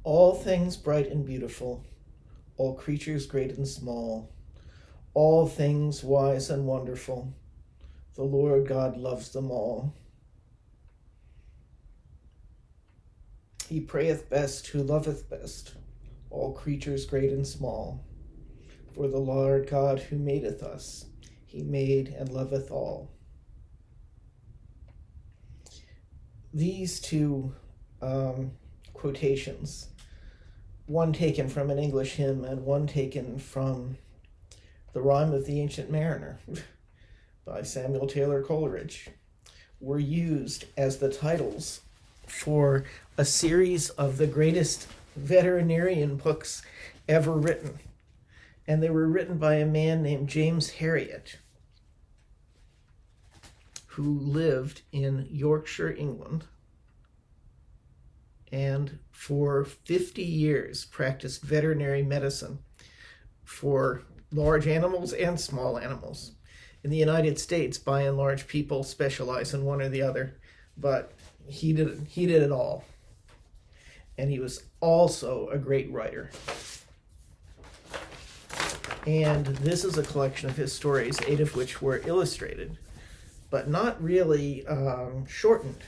All things bright and beautiful, all creatures great and small, all things wise and wonderful, the Lord God loves them all. He prayeth best who loveth best, all creatures great and small. For the Lord God who madeth us, he made and loveth all. These two quotations, one taken from an English hymn and one taken from The Rime of the Ancient Mariner by Samuel Taylor Coleridge, were used as the titles for a series of the greatest veterinarian books ever written. And they were written by a man named James Herriot, who lived in Yorkshire, England, and for 50 years practiced veterinary medicine for large animals and small animals. In the United States, by and large, people specialize in one or the other, but he did it all. And he was also a great writer. And this is a collection of his stories, 8 of which were illustrated, but not really shortened.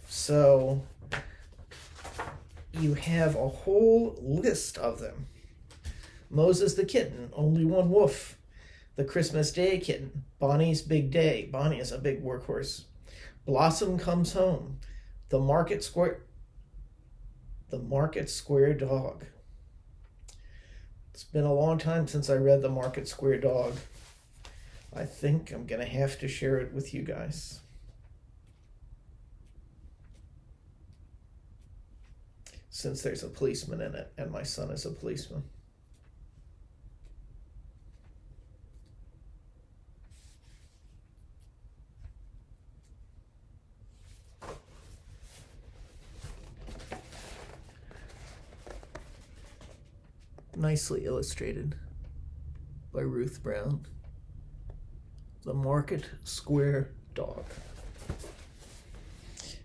So you have a whole list of them. Moses the Kitten, Only One Wolf. The Christmas Day Kitten, Bonnie's Big Day. Bonnie is a big workhorse. Blossom Comes Home. The Market Square Dog. It's been a long time since I read The Market Square Dog. I think I'm going to have to share it with you guys. Since there's a policeman in it, and my son is a policeman. Nicely illustrated by Ruth Brown. The Market Square Dog.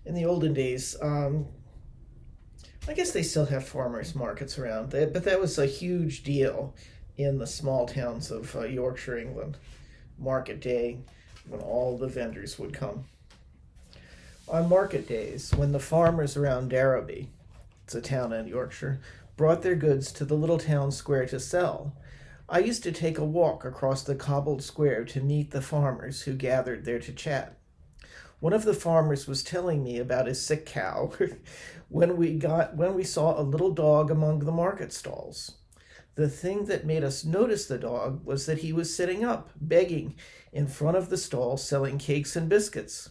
In the olden days, I guess they still have farmers markets around, but that was a huge deal in the small towns of Yorkshire, England. Market day, when all the vendors would come. On market days, when the farmers around Darrowby, it's a town in Yorkshire, brought their goods to the little town square to sell, I used to take a walk across the cobbled square to meet the farmers who gathered there to chat. One of the farmers was telling me about his sick cow when we saw a little dog among the market stalls. The thing that made us notice the dog was that he was sitting up, begging, in front of the stall selling cakes and biscuits.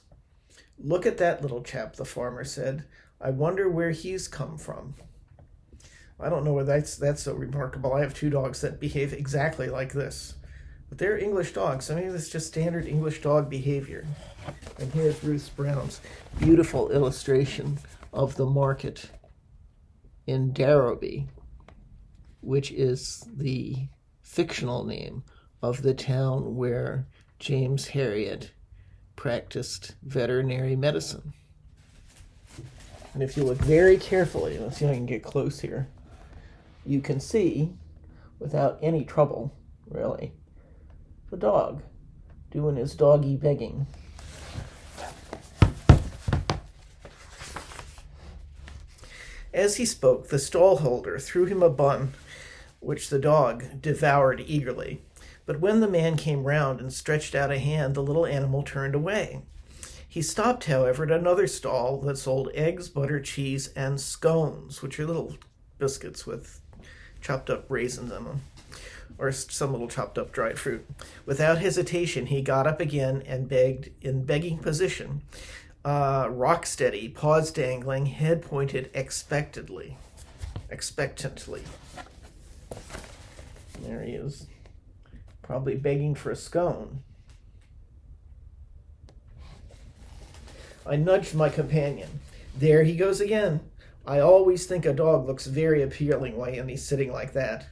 "Look at that little chap," the farmer said. "I wonder where he's come from." I don't know whether that's so remarkable. I have 2 dogs that behave exactly like this. But they're English dogs. I mean, that's just standard English dog behavior. And here's Ruth Brown's beautiful illustration of the market in Darrowby, which is the fictional name of the town where James Herriot practiced veterinary medicine. And if you look very carefully, let's see if I can get close here, you can see, without any trouble, really, the dog doing his doggy begging. As he spoke, the stallholder threw him a bun, which the dog devoured eagerly. But when the man came round and stretched out a hand, the little animal turned away. He stopped, however, at another stall that sold eggs, butter, cheese, and scones, which are little biscuits with chopped up raisins in them, or some little chopped up dried fruit. Without hesitation, he got up again and begged in begging position, rock steady, paws dangling, head pointed expectantly. There he is, probably begging for a scone. I nudged my companion. "There he goes again. I always think a dog looks very appealing when he's sitting like that."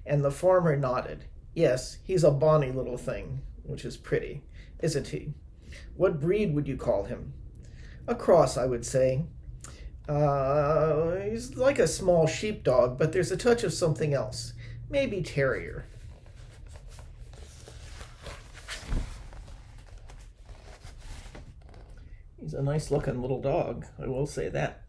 And the farmer nodded. "Yes, he's a bonny little thing," which is pretty, isn't he? "What breed would you call him?" "A cross, I would say." He's like a small sheepdog, but there's a touch of something else. Maybe terrier. He's a nice looking little dog, I will say that.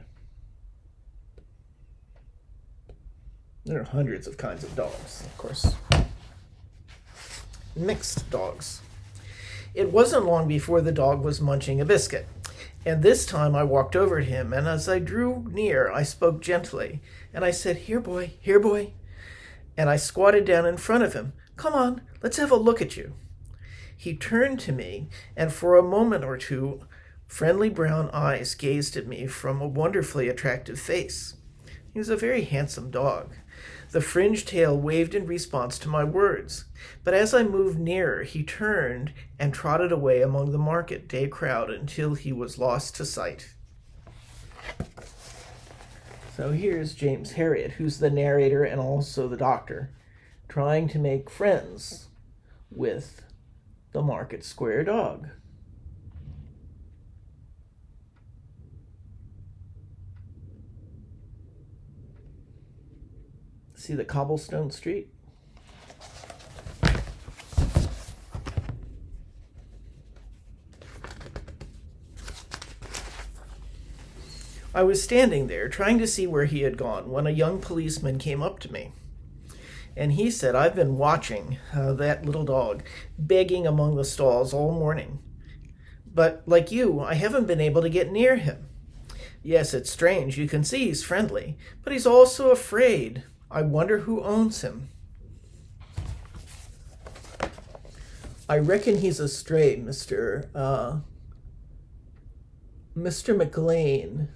There are hundreds of kinds of dogs, of course. Mixed dogs. It wasn't long before the dog was munching a biscuit, and this time I walked over to him, and as I drew near, I spoke gently, and I said, "Here, boy, here, boy." And I squatted down in front of him. "Come on, let's have a look at you." He turned to me, and for a moment or two, friendly brown eyes gazed at me from a wonderfully attractive face. He was a very handsome dog. The fringed tail waved in response to my words, but as I moved nearer, he turned and trotted away among the market day crowd until he was lost to sight. So here's James Herriot, who's the narrator and also the doctor, trying to make friends with the Market Square dog. See the cobblestone street? I was standing there trying to see where he had gone when a young policeman came up to me. And he said, "I've been watching that little dog begging among the stalls all morning. But like you, I haven't been able to get near him. Yes, it's strange. You can see he's friendly, but he's also afraid. I wonder who owns him." "I reckon he's a stray, Mr. McLean."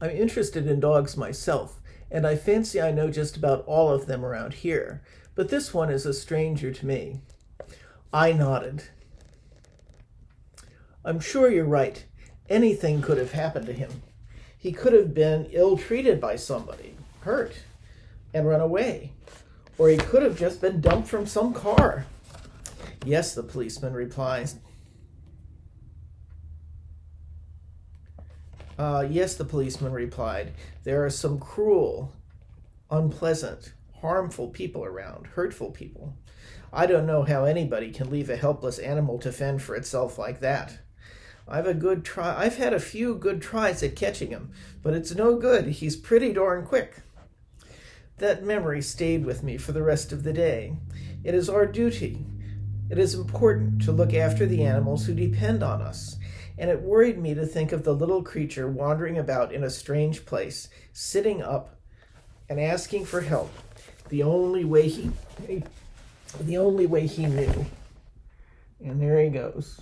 "I'm interested in dogs myself, and I fancy I know just about all of them around here, but this one is a stranger to me." I nodded. "I'm sure you're right. Anything could have happened to him. He could have been ill-treated by somebody, hurt, and run away. Or he could have just been dumped from some car." Yes, the policeman replies. Yes, the policeman replied. "There are some cruel, unpleasant, harmful people around, hurtful people. I don't know how anybody can leave a helpless animal to fend for itself like that. I've had a few good tries at catching him, but it's no good. He's pretty darn quick." That memory stayed with me for the rest of the day. It is our duty. It is important to look after the animals who depend on us, and it worried me to think of the little creature wandering about in a strange place, sitting up and asking for help, the only way he knew. And there he goes,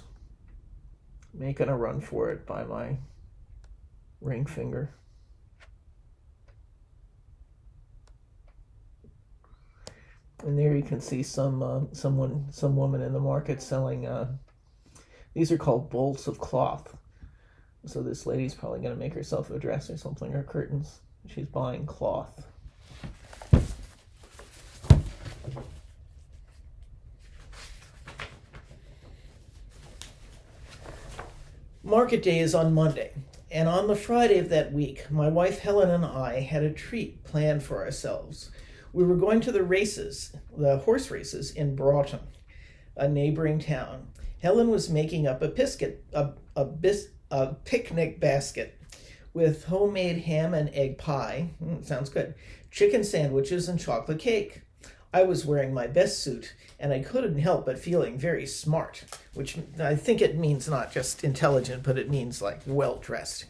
making a run for it by my ring finger. And there you can see some woman in the market selling. These are called bolts of cloth. So this lady's probably going to make herself a dress or something, or curtains. She's buying cloth. Market day is on Monday, and on the Friday of that week, my wife Helen and I had a treat planned for ourselves. We were going to the races, the horse races in Broughton, a neighboring town. Helen was making up a picnic basket with homemade ham and egg pie, sounds good, chicken sandwiches, and chocolate cake. I was wearing my best suit, and I couldn't help but feeling very smart, which I think it means not just intelligent, but it means like well-dressed,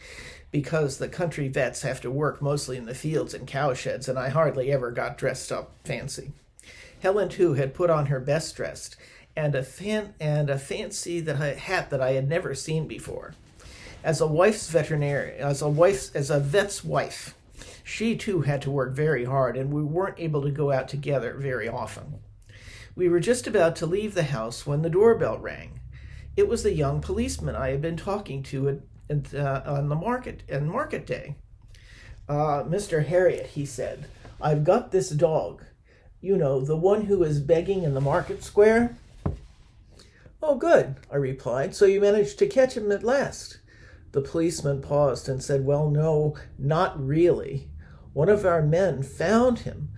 because the country vets have to work mostly in the fields and cowsheds, and I hardly ever got dressed up fancy. Helen, too, had put on her best dress, and a fancy hat that I had never seen before. As a vet's wife, she too had to work very hard, and we weren't able to go out together very often. We were just about to leave the house when the doorbell rang. It was the young policeman I had been talking to on the market day. "Mr. Herriot," he said, "I've got this dog. You know, the one who is begging in the market square." "Oh, good," I replied. "So you managed to catch him at last?" The policeman paused and said, "Well, no, not really. One of our men found him.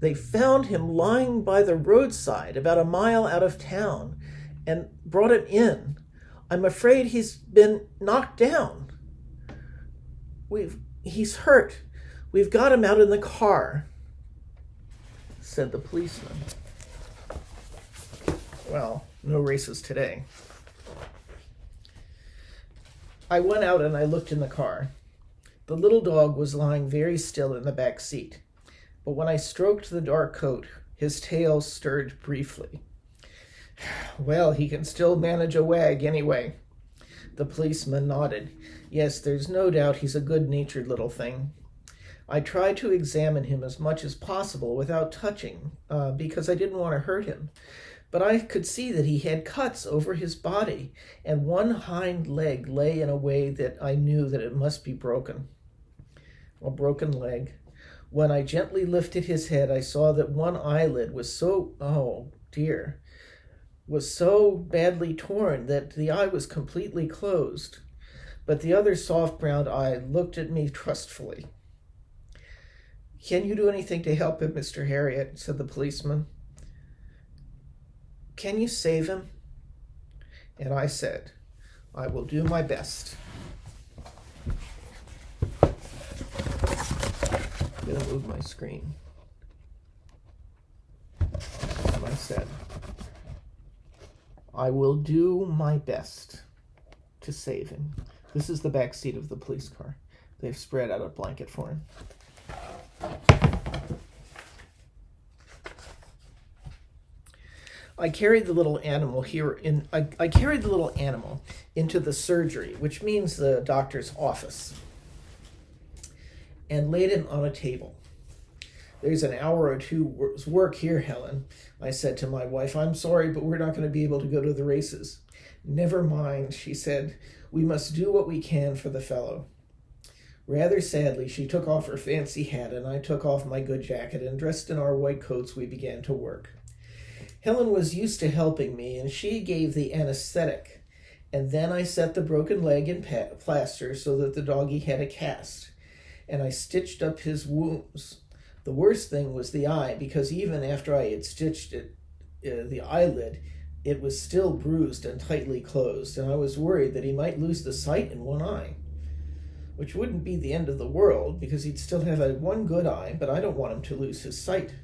They found him lying by the roadside about a mile out of town and brought him in. I'm afraid he's been knocked down. He's hurt. We've got him out in the car," said the policeman. Well, no races today. I went out and I looked in the car. The little dog was lying very still in the back seat, but when I stroked the dark coat, his tail stirred briefly. "Well, he can still manage a wag anyway." The policeman nodded. "Yes, there's no doubt he's a good-natured little thing." I tried to examine him as much as possible without touching, because I didn't want to hurt him. But I could see that he had cuts over his body, and one hind leg lay in a way that I knew that it must be broken. A broken leg. When I gently lifted his head, I saw that one eyelid was so badly torn that the eye was completely closed. But the other soft brown eye looked at me trustfully. "Can you do anything to help him, Mr. Herriot?" said the policeman. "Can you save him?" And I said, "I will do my best." I'm going to move my screen. And I said, "I will do my best to save him." This is the back seat of the police car. They've spread out a blanket for him. I carried the little animal into the surgery, which means the doctor's office, and laid him on a table. "There's an hour or two's work here, Helen," I said to my wife. "I'm sorry, but we're not going to be able to go to the races." "Never mind," she said. "We must do what we can for the fellow." Rather sadly, she took off her fancy hat, and I took off my good jacket, and dressed in our white coats, we began to work. Helen was used to helping me, and she gave the anesthetic, and then I set the broken leg in plaster so that the doggy had a cast, and I stitched up his wounds. The worst thing was the eye, because even after I had stitched it, the eyelid, it was still bruised and tightly closed, and I was worried that he might lose the sight in one eye, which wouldn't be the end of the world, because he'd still have one good eye, but I don't want him to lose his sight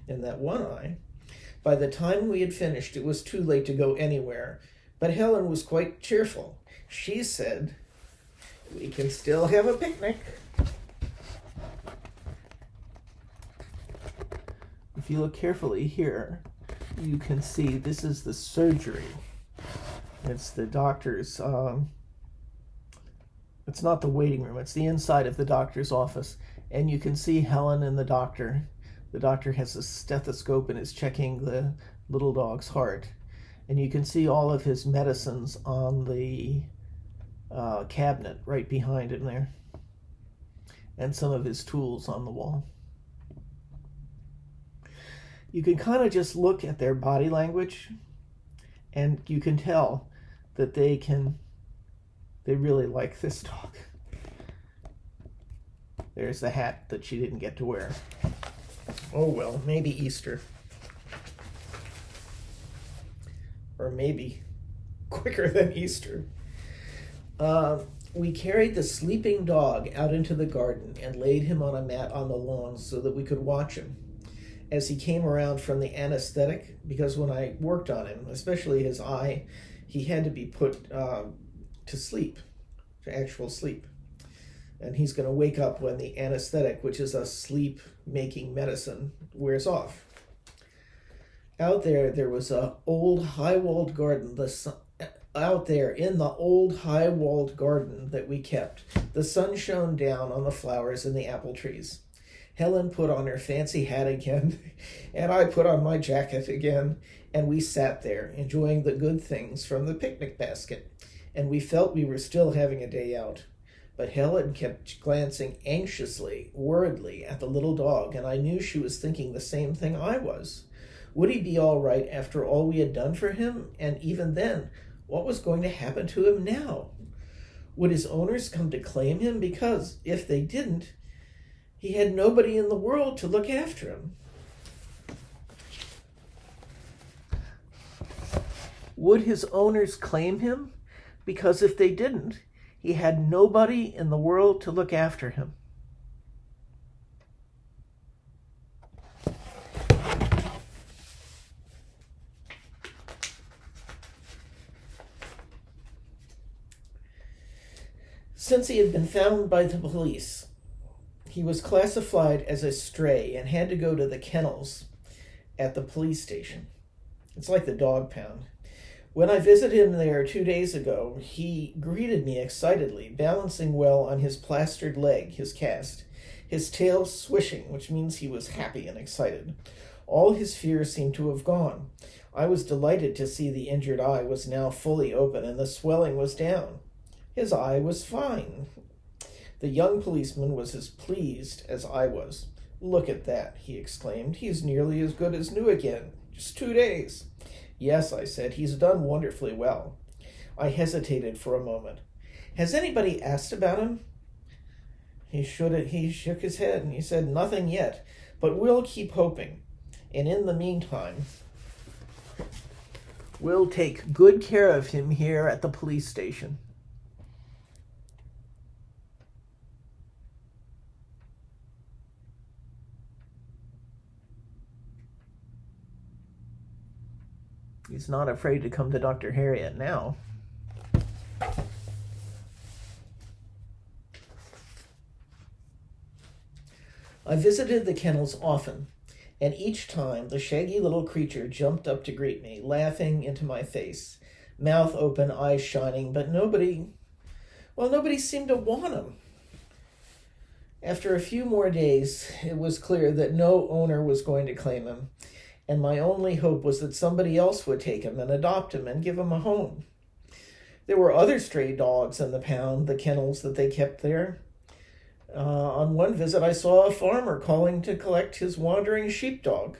in that one eye. By the time we had finished, it was too late to go anywhere, but Helen was quite cheerful. She said, "We can still have a picnic." If you look carefully here, you can see this is the surgery. It's the doctor's, it's not the waiting room, it's the inside of the doctor's office. And you can see Helen and the doctor. The doctor has a stethoscope and is checking the little dog's heart. And you can see all of his medicines on the cabinet right behind him there. And some of his tools on the wall. You can kind of just look at their body language, and you can tell that they really like this dog. There's the hat that she didn't get to wear. Oh well, maybe Easter. Or maybe quicker than Easter. We carried the sleeping dog out into the garden and laid him on a mat on the lawn so that we could watch him as he came around from the anesthetic, because when I worked on him, especially his eye, he had to be put to sleep, to actual sleep. And he's going to wake up when the anesthetic, which is a sleep-making medicine, wears off. Out there was an old high-walled garden. Out there in the old high-walled garden that we kept, the sun shone down on the flowers and the apple trees. Helen put on her fancy hat again, and I put on my jacket again, and we sat there, enjoying the good things from the picnic basket, and we felt we were still having a day out. But Helen kept glancing anxiously, worriedly at the little dog, and I knew she was thinking the same thing I was. Would he be all right after all we had done for him? And even then, what was going to happen to him now? Would his owners come to claim him? Because if they didn't, he had nobody in the world to look after him. Would his owners claim him? Because if they didn't, he had nobody in the world to look after him. Since he had been found by the police, he was classified as a stray and had to go to the kennels at the police station. It's like the dog pound. When I visited him there 2 days ago, he greeted me excitedly, balancing well on his plastered leg, his cast, his tail swishing, which means he was happy and excited. All his fears seemed to have gone. I was delighted to see the injured eye was now fully open and the swelling was down. His eye was fine. The young policeman was as pleased as I was. "Look at that," he exclaimed. "He's nearly as good as new again. Just 2 days." "Yes," I said, "he's done wonderfully well." I hesitated for a moment. "Has anybody asked about him?" He shook his head and he said, "Nothing yet, but we'll keep hoping. And in the meantime, we'll take good care of him here at the police station." He's not afraid to come to Dr. Herriot now. I visited the kennels often, and each time the shaggy little creature jumped up to greet me, laughing into my face, mouth open, eyes shining, but nobody seemed to want him. After a few more days, it was clear that no owner was going to claim him, and my only hope was that somebody else would take him and adopt him and give him a home. There were other stray dogs in the pound, the kennels that they kept there. On one visit, I saw a farmer calling to collect his wandering sheepdog.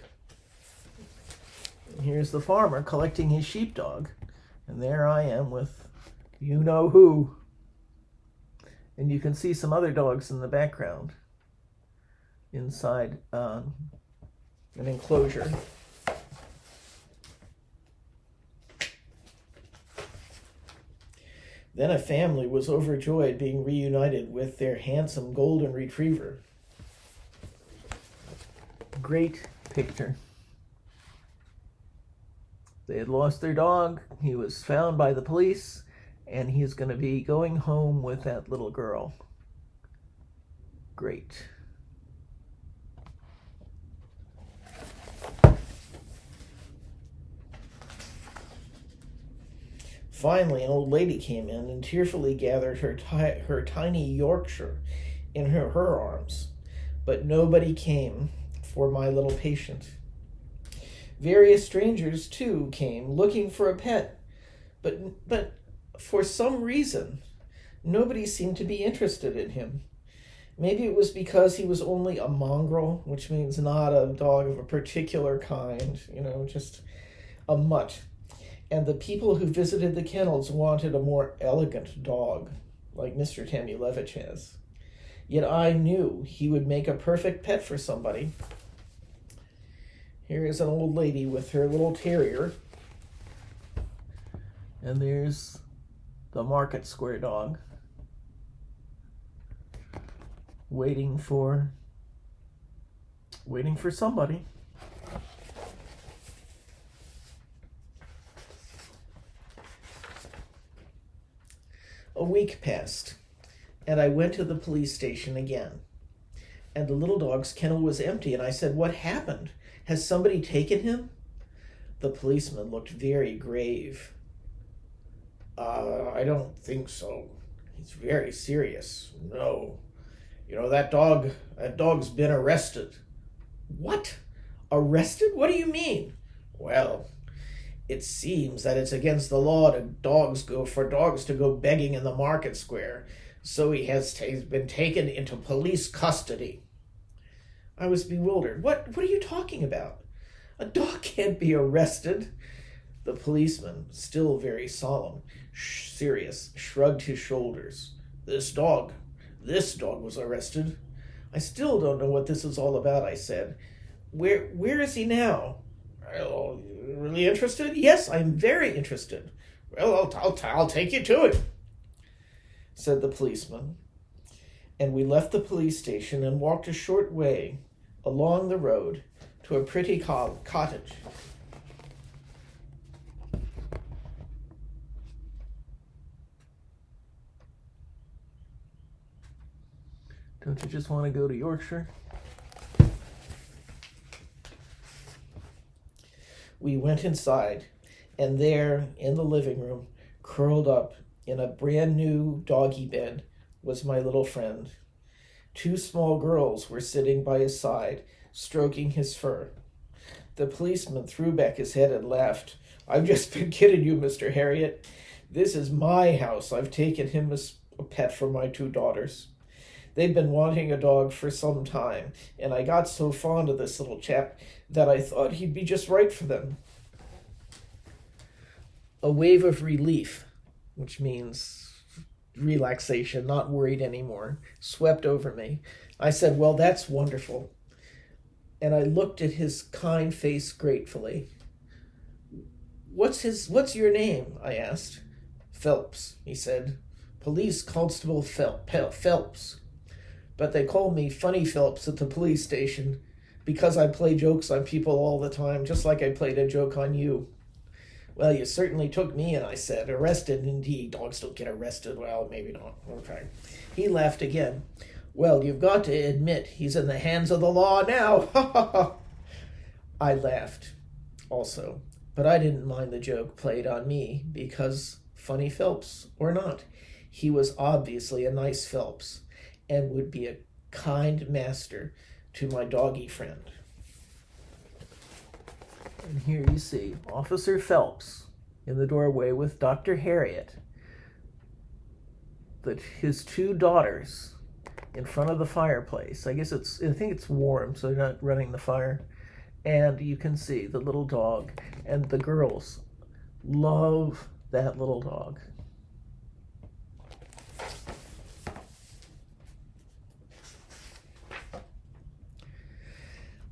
Here's the farmer collecting his sheepdog, and there I am with you-know-who. And you can see some other dogs in the background inside an enclosure. Then a family was overjoyed being reunited with their handsome golden retriever. Great picture. They had lost their dog. He was found by the police, and he's going to be going home with that little girl. Great. Finally, an old lady came in and tearfully gathered her tiny Yorkshire in her arms. But nobody came for my little patient. Various strangers, too, came looking for a pet. But for some reason, nobody seemed to be interested in him. Maybe it was because he was only a mongrel, which means not a dog of a particular kind, just a mutt. And the people who visited the kennels wanted a more elegant dog, like Mr. Tamulevich has. Yet I knew he would make a perfect pet for somebody. Here is an old lady with her little terrier. And there's the Market Square dog, waiting for somebody. A week passed, and I went to the police station again. And the little dog's kennel was empty, and I said, "What happened? Has somebody taken him?" The policeman looked very grave. I don't think so. He's very serious. No. That dog's been arrested." "What? Arrested? What do you mean?" "Well, it seems that it's against the law for dogs to go begging in the market square, so he's been taken into police custody." I was bewildered. What are you talking about?" A dog can't be arrested. The policeman, still very solemn, serious, shrugged his shoulders. This dog was arrested. I still don't know what this is all about, I said. Where is he now? Well, really interested? Yes, I'm very interested. Well, I'll take you to it, said the policeman. And we left the police station and walked a short way along the road to a pretty cottage. Don't you just want to go to Yorkshire? We went inside, and there, in the living room, curled up in a brand new doggy bed, was my little friend. 2 small girls were sitting by his side, stroking his fur. The policeman threw back his head and laughed. I've just been kidding you, Mr. Herriot. This is my house. I've taken him as a pet for my 2 daughters. They'd been wanting a dog for some time, and I got so fond of this little chap that I thought he'd be just right for them. A wave of relief, which means relaxation, not worried anymore, swept over me. I said, well, that's wonderful. And I looked at his kind face gratefully. What's your name? I asked. Phelps, he said. Police Constable Phelps. But they called me Funny Phelps at the police station because I play jokes on people all the time, just like I played a joke on you. Well, you certainly took me in, I said. Arrested, indeed. Dogs don't get arrested. Well, maybe not. Okay. He laughed again. Well, you've got to admit he's in the hands of the law now. Ha ha ha. I laughed also, but I didn't mind the joke played on me because, Funny Phelps or not, he was obviously a nice Phelps and would be a kind master to my doggy friend. And here you see Officer Phelps in the doorway with Dr. Herriot, his 2 daughters in front of the fireplace. I think it's warm, so they're not running the fire. And you can see the little dog, and the girls love that little dog.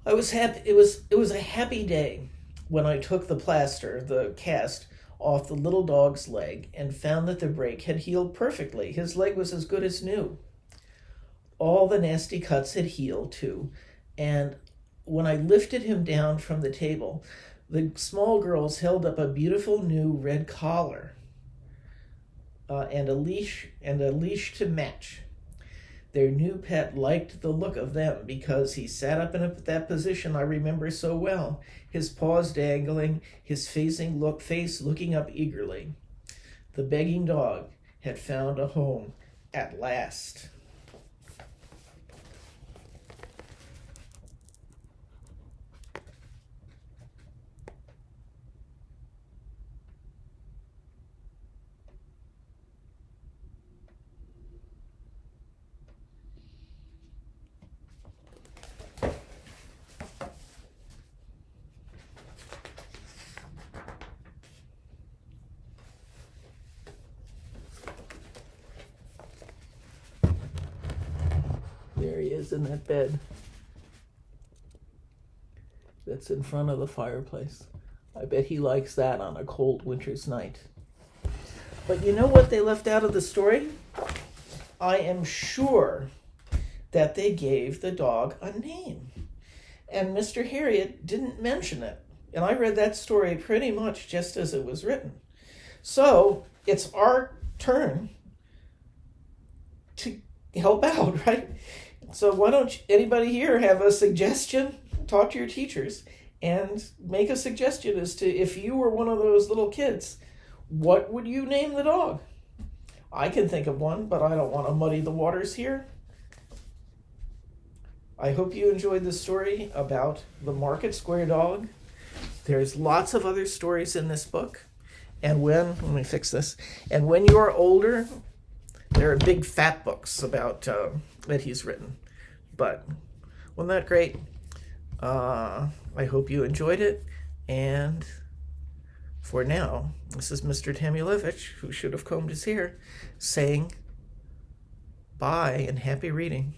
I was happy. It was a happy day when I took the cast off the little dog's leg and found that the break had healed perfectly. His leg was as good as new. All the nasty cuts had healed too, and when I lifted him down from the table, the small girls held up a beautiful new red collar and a leash to match. Their new pet liked the look of them because he sat up in that position I remember so well, his paws dangling, his face looking up eagerly. The begging dog had found a home at last. There he is in that bed that's in front of the fireplace. I bet he likes that on a cold winter's night. But you know what they left out of the story? I am sure that they gave the dog a name. And Mr. Herriot didn't mention it. And I read that story pretty much just as it was written. So it's our turn to help out, right? So why don't anybody here have a suggestion? Talk to your teachers and make a suggestion as to if you were one of those little kids, what would you name the dog? I can think of one, but I don't want to muddy the waters here. I hope you enjoyed the story about the Market Square dog. There's lots of other stories in this book. And let me fix this. And when you're older, there are big fat books about that he's written. But wasn't that great? I hope you enjoyed it, and for now, this is Mr. Tamulevich, who should have combed his hair, saying bye and happy reading.